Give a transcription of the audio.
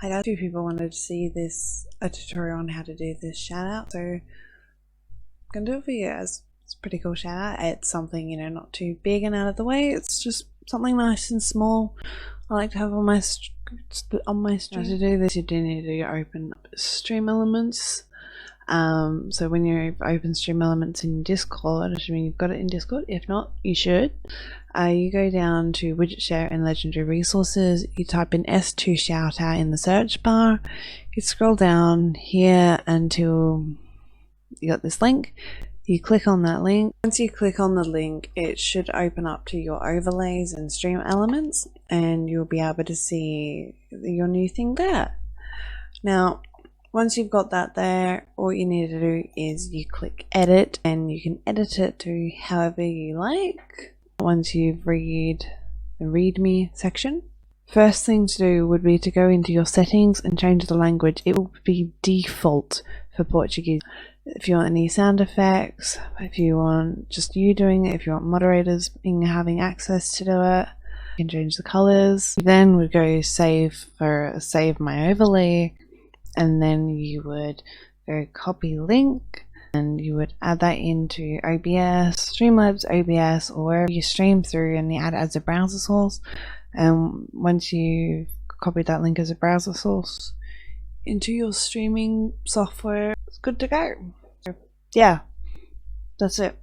I know a few people wanted to see a tutorial on how to do this shout out, so I'm gonna do it for you guys. It's a pretty cool shout out. It's something, you know, not too big and out of the way. It's just something nice and small. I like to have on my stream. To do this, you do need to open up Stream Elements. So when you open Stream Elements in Discord, assuming you've got it in Discord, if not, you should. You go down to Widget Share and Legendary Resources. You type in S2 Shoutout in the search bar. You scroll down here until you got this link. You click on that link. Once you click on the link, it should open up to your overlays and stream elements, and you'll be able to see your new thing there. Now, once you've got that there, all you need to do is you click edit, and you can edit it to however you like. Once you've read the readme section, first thing to do would be to go into your settings and change the language. It will be default for Portuguese. If you want any sound effects, if you want just you doing it, if you want moderators having access to do it, you can change the colors. Then we'd go save my overlay, and then you would go copy link, and you would add that into OBS, Streamlabs, OBS, or wherever you stream through, and you add it as a browser source. And once you've copied that link as a browser source into your streaming software, it's good to go. So, yeah, that's it.